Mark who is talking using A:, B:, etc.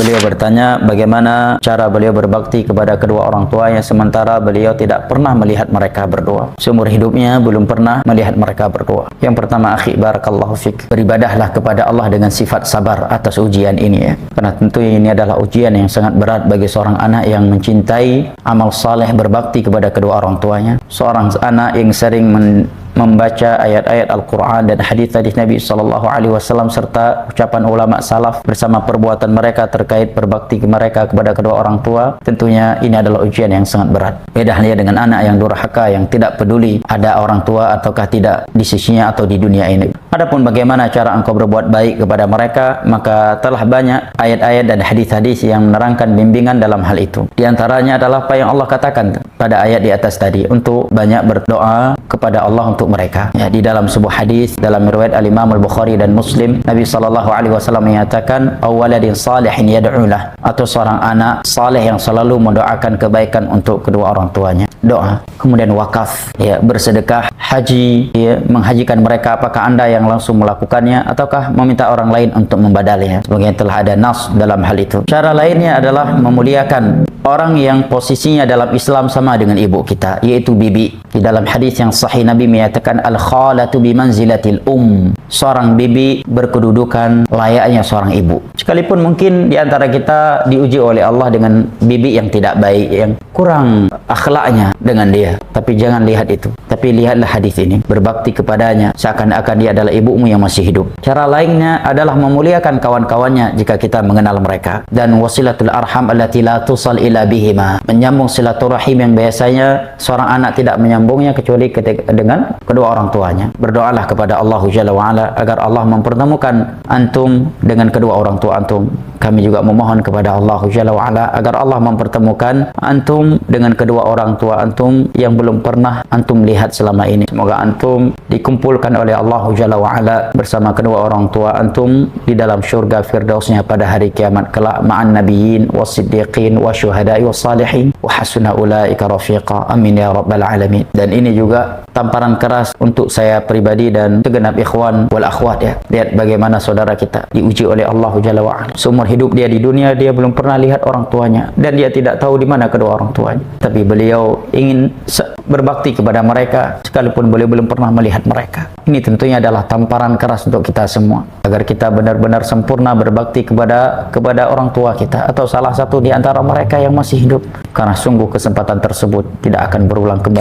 A: Beliau bertanya bagaimana cara beliau berbakti kepada kedua orang tuanya sementara beliau tidak pernah melihat mereka berdua. Seumur hidupnya belum pernah melihat mereka berdua. Yang pertama, akhi barakallahu fik, beribadahlah kepada Allah dengan sifat sabar atas ujian ini ya. Karena tentu ini adalah ujian yang sangat berat bagi seorang anak yang mencintai amal saleh berbakti kepada kedua orang tuanya. Seorang anak yang sering membaca ayat-ayat Al-Quran dan hadis-hadis Nabi SAW serta ucapan ulama salaf bersama perbuatan mereka terkait berbakti mereka kepada kedua orang tua, tentunya ini adalah ujian yang sangat berat. Beda halnya dengan anak yang durhaka, yang tidak peduli ada orang tua ataukah tidak di sisinya atau di dunia ini. Adapun bagaimana cara engkau berbuat baik kepada mereka, maka telah banyak ayat-ayat dan hadis-hadis yang menerangkan bimbingan dalam hal itu. Di antaranya adalah apa yang Allah katakan pada ayat di atas tadi, untuk banyak berdoa kepada Allah untuk mereka. Ya, di dalam sebuah hadis dalam riwayat Al-Imam Al-Bukhari dan Muslim, Nabi SAW menyatakan awaladin salihin yad'ulah, atau seorang anak saleh yang selalu mendoakan kebaikan untuk kedua orang tuanya. Doa, kemudian wakaf, ya, bersedekah, haji, ya, menghajikan mereka. Apakah Anda yang langsung melakukannya ataukah meminta orang lain untuk membadalnya? Sebagaimana telah ada nas dalam hal itu. Cara lainnya adalah memuliakan orang yang posisinya dalam Islam sama dengan ibu kita, yaitu bibi. Di dalam hadis yang sahih Nabi menyatakan al-khalatu bimanzilatil seorang bibi berkedudukan layaknya seorang ibu. Sekalipun mungkin di antara kita diuji oleh Allah dengan bibi yang tidak baik, yang kurang akhlaknya dengan dia, tapi jangan lihat itu, tapi lihatlah hadis ini, berbakti kepadanya seakan-akan dia adalah ibumu yang masih hidup. Cara lainnya adalah memuliakan kawan-kawannya jika kita mengenal mereka, dan wasilatul arham allati la tusal ila bihima, menyambung silaturahim yang biasanya seorang anak tidak menyambungnya kecuali dengan kedua orang tuanya. Berdoalah kepada Allah Jalla wa Ala agar Allah mempertemukan antum dengan kedua orang tua antum. Kami juga memohon kepada Allah Jalla wa Ala agar Allah mempertemukan antum dengan kedua orang tua antum yang belum pernah antum lihat selama ini. Semoga antum dikumpulkan oleh Allah Jalla wa Ala bersama kedua orang tua antum di dalam syurga firdausnya pada hari kiamat kelak, ma'an nabiyyin was-siddiqin wasyuhada'i was-salihin wa hasuna ulaika rafiqa. Amin ya rabbal alamin. Dan ini juga tamparan keras untuk saya pribadi dan segenap ikhwan wal akhwat ya. Lihat bagaimana saudara kita diuji oleh Allah Jalla wa Ala. Seumur hidup dia di dunia dia belum pernah lihat orang tuanya dan dia tidak tahu di mana kedua orang tuanya, tapi beliau ingin berbakti kepada mereka sekalipun beliau belum pernah melihat mereka. Ini tentunya adalah tamparan keras untuk kita semua agar kita benar-benar sempurna berbakti kepada orang tua kita atau salah satu di antara mereka yang masih hidup, karena sungguh kesempatan tersebut tidak akan berulang kembali.